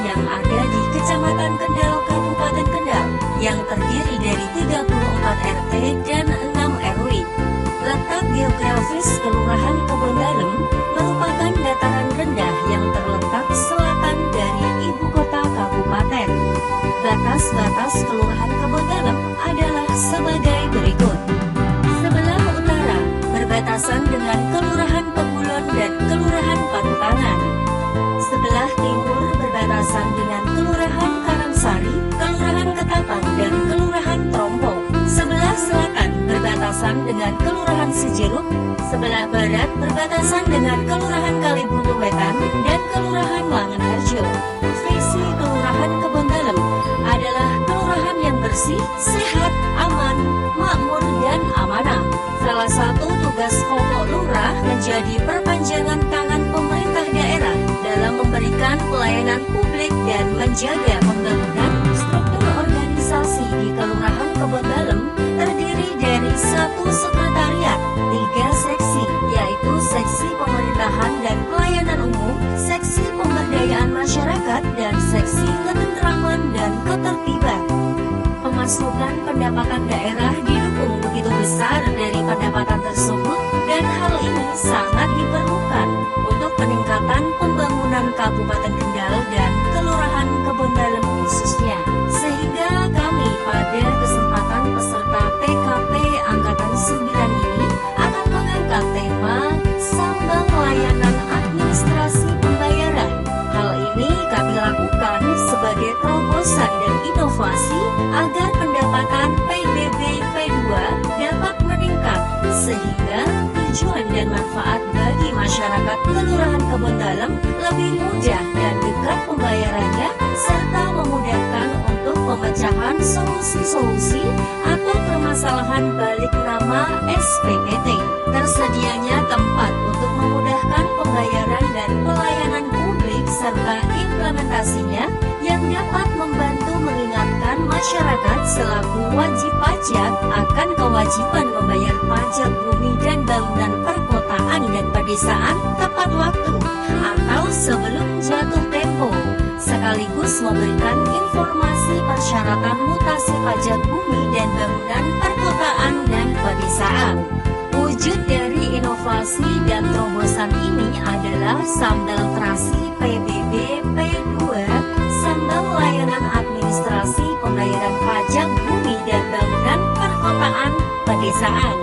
yang ada di Kecamatan Kendal, Kabupaten Kendal, yang terdiri dari 34 RT dan 6 RW. Letak geografis Kelurahan Kebondalem merupakan dataran rendah yang terletak selatan dari ibu kota kabupaten. Batas-batas Kelurahan Kebondalem adalah sebagai berikut. Sebelah utara berbatasan dengan Kelurahan Pebulon dan Kelurahan Parutangan. Sebelah timur berbatasan dengan Kelurahan Karangsari, Kelurahan Ketapang, dan Kelurahan Trompo. Sebelah selatan berbatasan dengan Kelurahan Sejeruk. Sebelah barat berbatasan dengan Kelurahan Kalibuntu Wetan dan Kelurahan Langenharjo. Visi Kelurahan Kebondalem adalah kelurahan yang bersih, sehat, aman, makmur, dan amanah. Salah satu tugas pokok lurah menjadi perpanjangan tangan pemerintah daerah dalam memberikan pelayanan publik dan menjaga pembangunan struktur organisasi di Kelurahan Kebondalem terdiri dari 1 sekretariat, 3 seksi, yaitu seksi pemerintahan dan pelayanan umum, seksi pemberdayaan masyarakat, dan seksi ketentraman dan ketertiban. Pemasukan pendapatan daerah didukung begitu besar dari pendapatan tersebut, dan hal ini sangat diperlukan untuk peningkatan pembangunan Kabupaten Kendal dan Kelurahan Kebondalem khususnya. Sehingga kami pada kesempatan peserta PKP Angkatan 9 ini akan mengangkat tema Sambal Layanan Administrasi Pembayaran. Hal ini kami lakukan sebagai terobosan dan inovasi agar pendapatan PBB P2 dapat meningkat, sehingga tujuan dan manfaat bagi masyarakat Kelurahan Kebondalem lebih mudah dan dekat pembayarannya, serta memudahkan untuk pemecahan solusi-solusi atau permasalahan balik nama SPPT. Tersedianya tempat untuk memudahkan pembayaran dan pelayanan publik serta implementasinya yang dapat membantu mengingatkan masyarakat selaku wajib pajak akan kewajiban membayar pajak bumi dan bangunan perkotaan dan pedesaan tepat waktu atau sebelum jatuh tempo, sekaligus memberikan informasi persyaratan mutasi pajak bumi dan bangunan perkotaan dan pedesaan. Wujud dari inovasi dan terobosan ini adalah Sambal Terasi PBB P2, Sambal Layanan Administrasi Pembayaran Pajak Bumi dan Bangunan Perkotaan Pedesaan.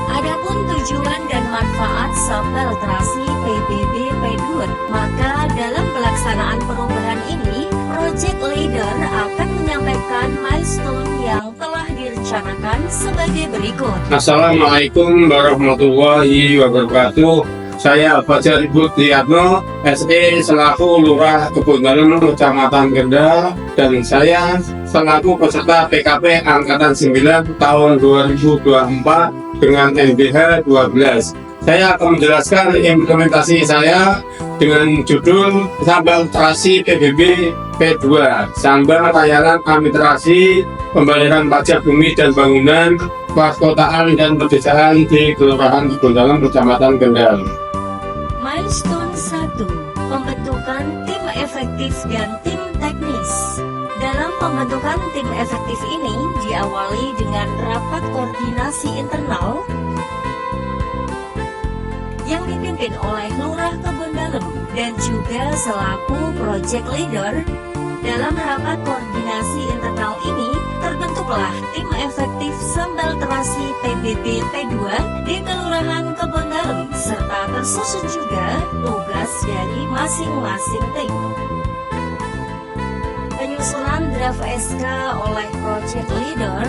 Adapun tujuan dan manfaat Sambal Terasi PBB P2, maka dalam pelaksanaan perubahan ini, Project Leader akan menyampaikan milestone yang telah direncanakan sebagai berikut. Assalamualaikum warahmatullahi wabarakatuh. Saya Fajar Budiyatno, SE selaku Lurah Kebondalem Kecamatan Kendal, dan saya selaku peserta PKP Angkatan 9 tahun 2024 dengan NBH 12. Saya akan menjelaskan implementasi saya dengan judul Sambal Terasi PBB P2, Sambal Layanan Administrasi Pembayaran Pajak Bumi dan Bangunan Perkotaan dan Pedesaan di Kelurahan Kebondalem Kecamatan Kendal. Milestone 1. Pembentukan tim efektif dan tim teknis. Dalam pembentukan tim efektif ini diawali dengan rapat koordinasi internal yang dipimpin oleh Lurah Kebondalem dan juga selaku Project Leader. Dalam rapat koordinasi internal ini terbentuklah tim efektif Sambal Terasi PBB P2 di Kelurahan Kebondalem, serta tersusun juga tugas dari masing-masing tim. Penyusunan draft SK oleh Project Leader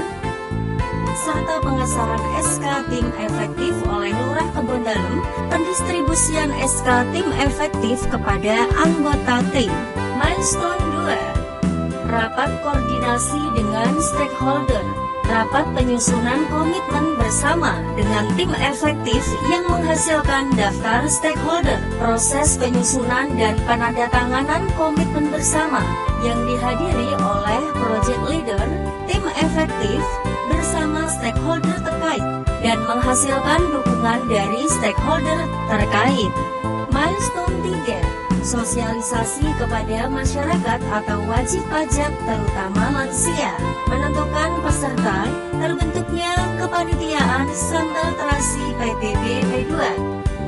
serta pengesahan SK tim efektif oleh Lurah Kebondalem, pendistribusian SK tim efektif kepada anggota tim. Milestone 2. Rapat koordinasi dengan stakeholder. Rapat penyusunan komitmen bersama dengan tim efektif yang menghasilkan daftar stakeholder. Proses penyusunan dan penandatanganan komitmen bersama yang dihadiri oleh Project Leader, tim efektif, bersama stakeholder terkait dan menghasilkan dukungan dari stakeholder terkait. Milestone 3. Sosialisasi kepada masyarakat atau wajib pajak terutama lansia. Menentukan peserta, terbentuknya kepanitiaan sambal terasi PBB P2.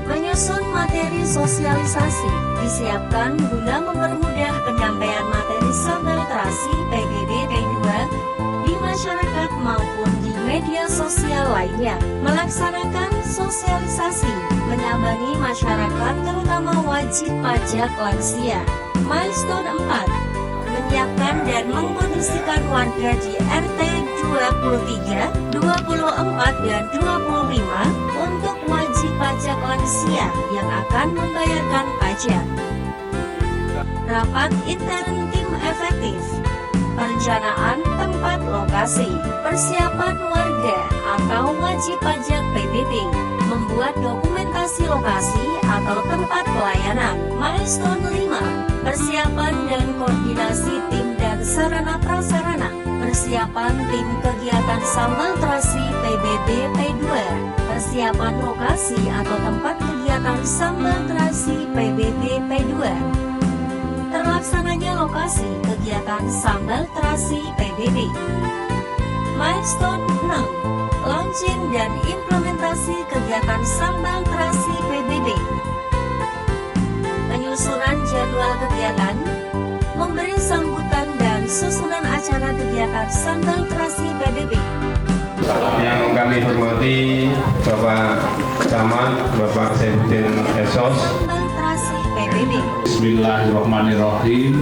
Menyusun materi sosialisasi, disiapkan guna mempermudah penyampaian materi sambal terasi PBB P2 di masyarakat maupun di media sosial lainnya. Melaksanakan sosialisasi, menyambangi masyarakat terutama wajib pajak lansia. Milestone 4, menyiapkan dan mengkondisikan warga di RT 23, 24, dan 25 untuk wajib pajak lansia yang akan membayarkan pajak. Rapat intern tim efektif. Perencanaan tempat lokasi, persiapan warga atau wajib pajak PBB, membuat dokumentasi lokasi atau tempat pelayanan. Milestone 5, persiapan dan koordinasi tim dan sarana prasarana, persiapan tim kegiatan sambal terasi PBB P2, persiapan lokasi atau tempat kegiatan sambal terasi PBB P2. Terlaksananya lokasi kegiatan sambal terasi PBB. Milestone 6, launching dan implementasi kegiatan sambal terasi PBB. Penyusunan jadwal kegiatan, memberi sambutan dan susunan acara kegiatan sambal terasi PBB. Yang kami hormati Bapak Camat, Bapak Saifuddin Esos. Sambal terasi PBB. Bismillahirrahmanirrahim.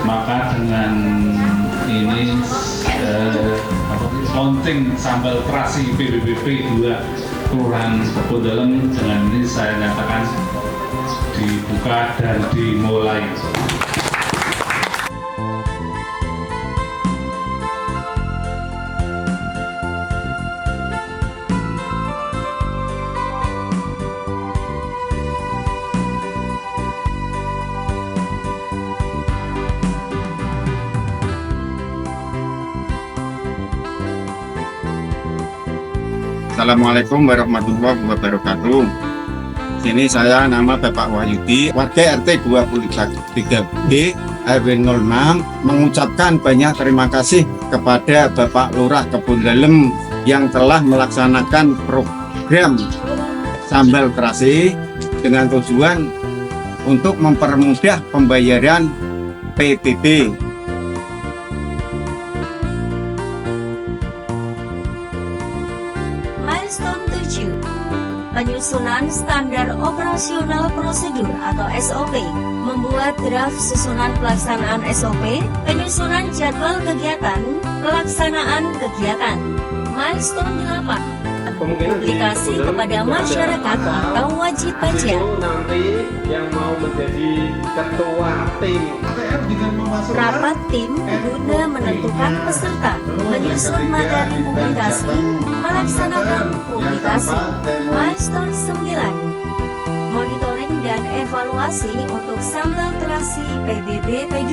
Maka dengan ini launching sambal terasi PBB P2 Kelurahan Kebon Dalem, dengan ini saya nyatakan dibuka dan dimulai. Assalamualaikum warahmatullahi wabarakatuh. Sini saya nama Bapak Wahyudi, warga RT 23B RW 06, mengucapkan banyak terima kasih kepada Bapak Lurah Kebon Dalem yang telah melaksanakan program sambal terasi dengan tujuan untuk mempermudah pembayaran PBB. Milestone 7, penyusunan standar operasional prosedur atau SOP, membuat draft susunan pelaksanaan SOP, penyusunan jadwal kegiatan, pelaksanaan kegiatan. Milestone 8, publikasi kepada masyarakat atau wajib pajak. Nanti yang mau menjadi ketua tim Rapat tim guna menentukan peserta, menyusun materi publikasi, melaksanakan publikasi. Milestone 9, monitoring dan evaluasi untuk sambal terasi PBB P2,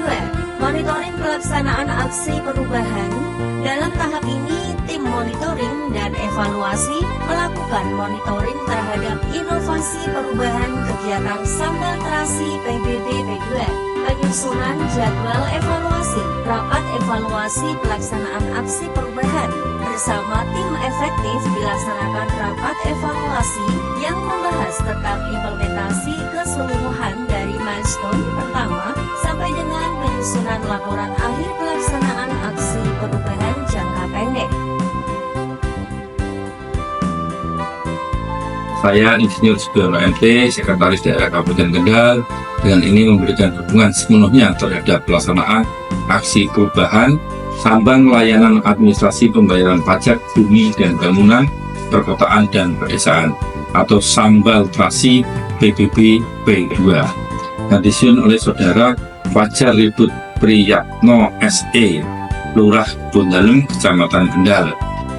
monitoring pelaksanaan aksi perubahan. Dalam tahap ini, tim monitoring dan evaluasi melakukan monitoring terhadap inovasi perubahan kegiatan sambal terasi PBB P2. Penyusunan jadwal evaluasi, rapat evaluasi pelaksanaan aksi perubahan bersama tim efektif dilaksanakan rapat evaluasi yang membahas tentang implementasi keseluruhan dari milestone pertama sampai dengan penyusunan laporan akhir pelaksanaan aksi perubahan jangka pendek. Saya Insinyur Sugiono MT, Sekretaris Daerah Kabupaten Kendal, dengan ini memberikan dukungan sepenuhnya terhadap pelaksanaan aksi perubahan sambang layanan administrasi pembayaran pajak bumi dan bangunan perkotaan dan pedesaan atau sambal terasi PBB P2 yang disusun oleh Saudara Fajar Ribut Priyatno SE, Lurah Kebon Dalem, Kecamatan Kendal.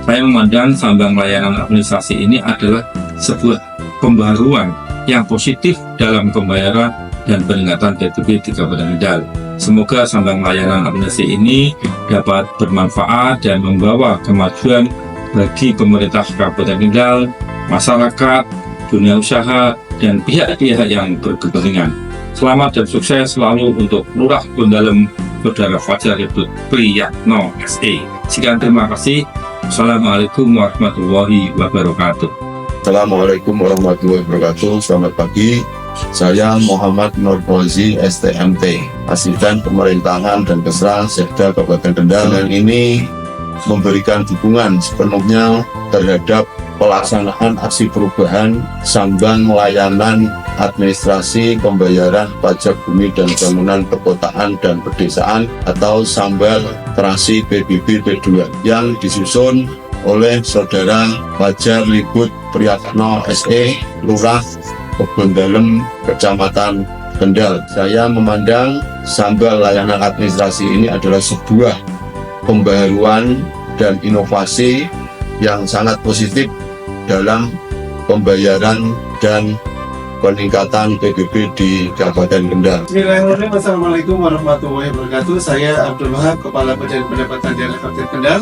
Saya memandang sambang layanan administrasi ini adalah sebuah pembaruan yang positif dalam pembayaran dan peningkatan PBB di Kabupaten Kendal. Semoga sambang layanan administrasi ini dapat bermanfaat dan membawa kemajuan bagi pemerintah Kabupaten Kendal, masyarakat, dunia usaha, dan pihak-pihak yang berkepentingan. Selamat dan sukses selalu untuk Lurah Kebon Dalem, Saudara Fajar Ribut Priyatno SE. Sekian, terima kasih. Assalamualaikum warahmatullahi wabarakatuh. Assalamualaikum warahmatullahi wabarakatuh. Selamat pagi. Saya Muhammad Nur Fauzi, STMT, Asisten Pemerintahan dan Kesra Sekda Kabupaten Kendal, dan ini memberikan dukungan sepenuhnya terhadap pelaksanaan aksi perubahan sambang layanan administrasi pembayaran pajak bumi dan bangunan perkotaan dan pedesaan atau sambal terasi PBB P2 yang disusun oleh Saudara Fajar Ribut Priyatno SE, Lurah Kebon Dalem, Kecamatan Kendal. Saya memandang sambal layanan administrasi ini adalah sebuah pembaharuan dan inovasi yang sangat positif dalam pembayaran dan peningkatan PBB di Kabupaten Kendal. Bismillahirrahmanirrahim. Assalamualaikum warahmatullahi wabarakatuh. Saya Abdul Wahab, Kepala Badan Pendapatan Daerah Kabupaten Kendal.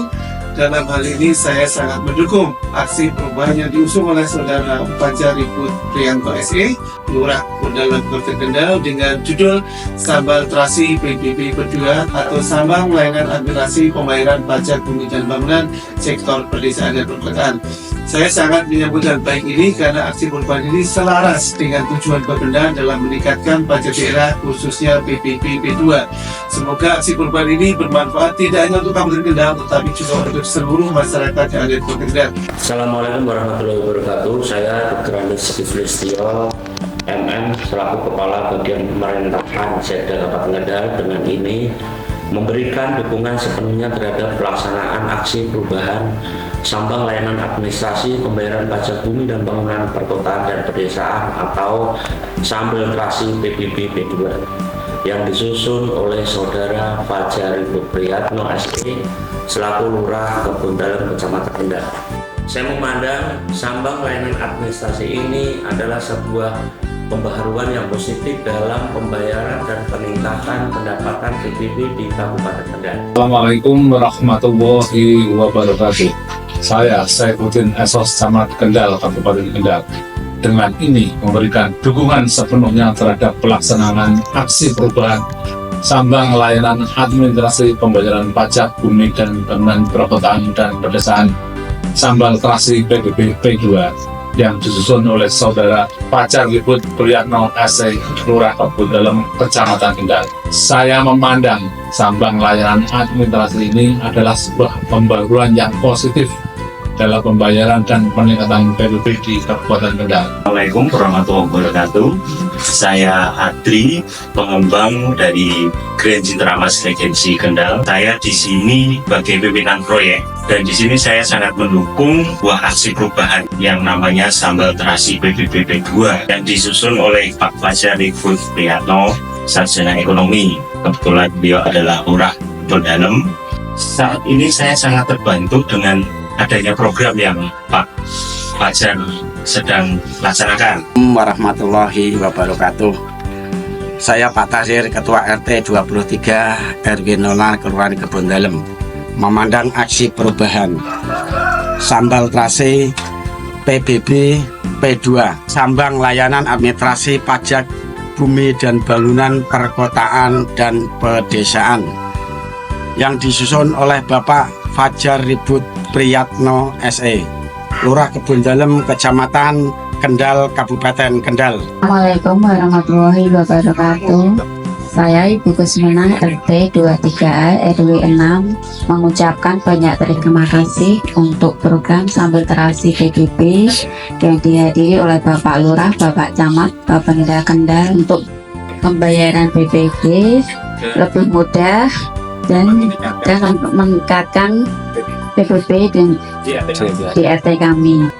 Dalam hal ini saya sangat mendukung aksi perubahan yang diusung oleh Saudara Fajar Ribut Priyatno SE, Lurah Kebon Dalem Kabupaten Kendal, dengan judul Sambal Terasi PBB P2 atau Sambang Layanan Administrasi Pembayaran Pajak Bumi dan Bangunan Sektor Pedesaan dan Perkotaan. Saya sangat menyambut hal baik ini karena aksi perubahan ini selaras dengan tujuan Bapenda dalam meningkatkan pajak daerah khususnya PBB P2. Semoga aksi perubahan ini bermanfaat tidak hanya untuk Kabupaten Kendal tetapi juga untuk seluruh masyarakat yang ada di Kabupaten Kendal. Assalamualaikum warahmatullahi wabarakatuh. Saya Dr. Anis Sulistyo MM selaku Kepala Bagian Pemerintahan Sekda Kabupaten Kendal dengan ini memberikan dukungan sepenuhnya terhadap pelaksanaan aksi perubahan sambang layanan administrasi pembayaran pajak bumi dan bangunan perkotaan dan pedesaan atau sambal terasi PBB P2 yang disusun oleh Saudara Fajar Ribut Priyatno SE selaku Lurah Kebon Dalem Kecamatan Kendal. Saya memandang sambang layanan administrasi ini adalah sebuah pembaharuan yang positif dalam pembayaran dan peningkatan pendapatan PBB di Kabupaten Kendal. Assalamualaikum warahmatullahi wabarakatuh. Saya Saifuddin Esos, Camat Kendal, Kabupaten Kendal. Dengan ini memberikan dukungan sepenuhnya terhadap pelaksanaan aksi perubahan sambang layanan administrasi pembayaran pajak bumi dan bangunan perkotaan dan pedesaan sambal terasi PBB P2 yang disusun oleh Saudara Fajar Ribut Priyatno SE, Lurah Kebon Dalem, Kecamatan Kendal. Saya memandang sambang layanan administrasi ini adalah sebuah pembaruan yang positif dalam pembayaran dan peningkatan PBB di Kabupaten Kendal. Assalamualaikum warahmatullahi wabarakatuh. Saya Adri, pengembang dari Grand Cintramas Regency Kendal. Saya di sini sebagai pimpinan proyek dan di sini saya sangat mendukung buah aksi perubahan yang namanya Sambal Terasi PBB P2 yang disusun oleh Pak Fajar Ribut Priyatno, Sarjana Ekonomi. Kebetulan beliau adalah Lurah Kebon Dalem. Saat ini saya sangat terbantu dengan adanya program yang Pak Fajar sedang laksanakan. Warahmatullahi wabarakatuh. Saya Pak Tahir, Ketua RT 23 RW 0 Kelurahan Kebon Dalem, memandang aksi perubahan sambal terasi PBB P2 sambang layanan administrasi pajak bumi dan bangunan perkotaan dan pedesaan yang disusun oleh Bapak Fajar Ribut Priyatno SE, Lurah Kebon Dalem, Kecamatan Kendal, Kabupaten Kendal. Assalamualaikum warahmatullahi wabarakatuh. Saya Ibu Kusmina RT 23A RW 6 mengucapkan banyak terima kasih untuk program Sambal Terasi PBB yang dihadiri oleh Bapak Lurah, Bapak Camat, Bapenda Kendal untuk pembayaran PBB lebih mudah dan meningkatkan PBB di RT kami.